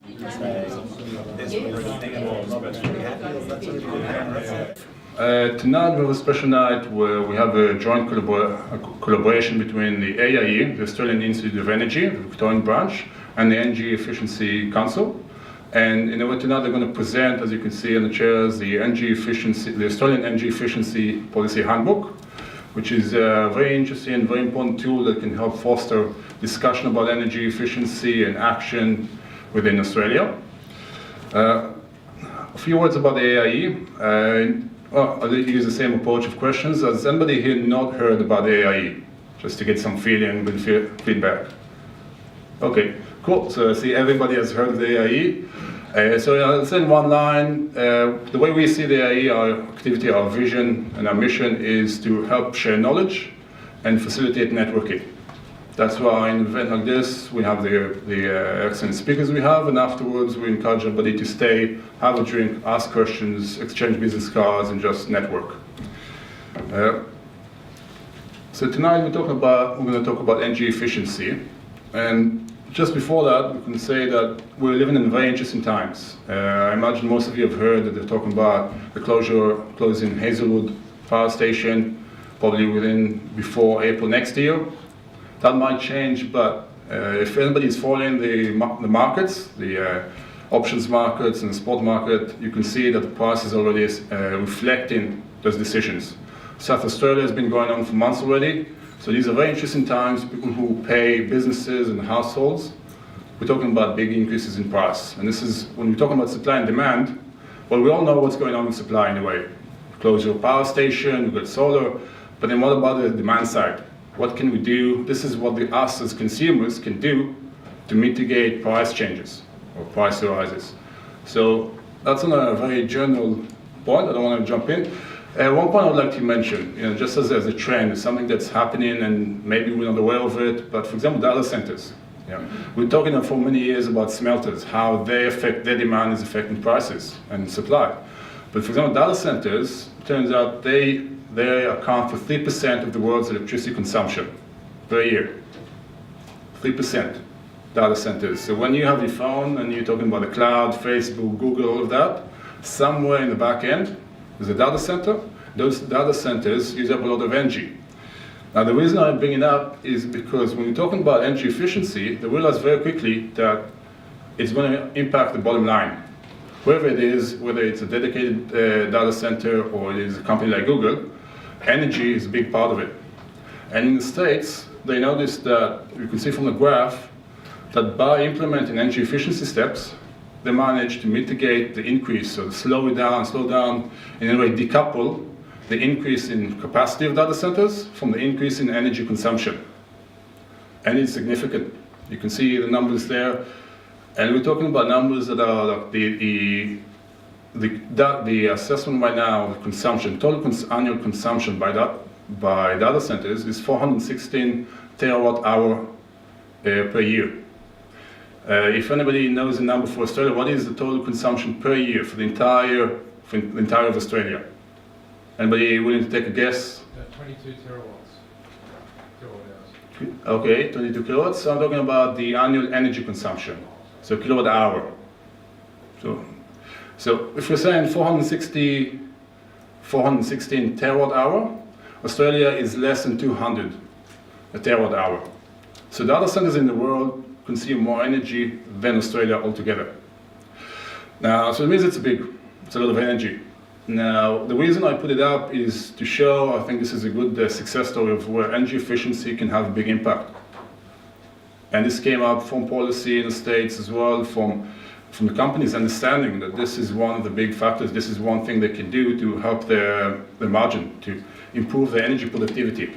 Tonight we have a special night where we have a joint collaboration between the AIE, the Australian Institute of Energy, the Victorian branch, and the Energy Efficiency Council. And tonight they're going to present, as you can see on the chairs, the Australian Energy Efficiency Policy Handbook, which is a very interesting and very important tool that can help foster discussion about energy efficiency and action within Australia. A few words about the AIE. I'll use the same approach of questions. Has anybody here not heard about the AIE? Just to get some feeling and feedback. Okay, cool. So I see everybody has heard of the AIE. So I'll say in one line, the way we see the AIE, our activity, our vision, and our mission is to help share knowledge and facilitate networking. That's why in an event like this, we have the excellent speakers we have, and afterwards we encourage everybody to stay, have a drink, ask questions, exchange business cards, and just network. So tonight we're going to talk about energy efficiency. And just before that, we can say that we're living in very interesting times. I imagine most of you have heard that they're talking about the closing Hazelwood power station, probably before April next year. That might change, but if anybody is following the markets, the options markets and the spot market, you can see that the price is already reflecting those decisions. South Australia has been going on for months already, so these are very interesting times. People who pay businesses and households, we're talking about big increases in price. And this is, when we're talking about supply and demand, well, we all know what's going on with supply anyway. Close your power station, we've got solar, but then what about the demand side? What can we do? This is what us as consumers can do to mitigate price changes or price rises. So that's on a very general point. I don't want to jump in. One point I would like to mention, just as a trend, something that's happening and maybe we're not aware of it, but for example, data centers. We're talking for many years about smelters, how their demand is affecting prices and supply. But for example, data centers, it turns out they account for 3% of the world's electricity consumption per year. 3% data centers. So when you have your phone and you're talking about the cloud, Facebook, Google, all of that, somewhere in the back end, there's a data center. Those data centers use up a lot of energy. Now the reason I bring it up is because when you're talking about energy efficiency, they realize very quickly that it's going to impact the bottom line. Whoever it is, whether it's a dedicated data center or it is a company like Google, energy is a big part of it. And in the States, they noticed that, you can see from the graph, that by implementing energy efficiency steps, they managed to mitigate the increase, so slow down, in a way decouple the increase in capacity of data centers from the increase in energy consumption. And it's significant. You can see the numbers there. And we're talking about numbers that are like the assessment right now of consumption, total annual consumption by data centers is 416 terawatt hour per year. If anybody knows the number for Australia, what is the total consumption per year for the entire of Australia? Anybody willing to take a guess? 22 terawatts. Okay, 22 kilowatts. So I'm talking about the annual energy consumption. So kilowatt hour. So if we're saying 416 terawatt hour, Australia is less than 200 a terawatt hour. So data centers in the world consume more energy than Australia altogether. Now, so it means it's a lot of energy. Now, the reason I put it up is to show, I think this is a good success story of where energy efficiency can have a big impact. And this came up from policy in the States as well, from the companies understanding that this is one of the big factors, this is one thing they can do to help their margin, to improve their energy productivity.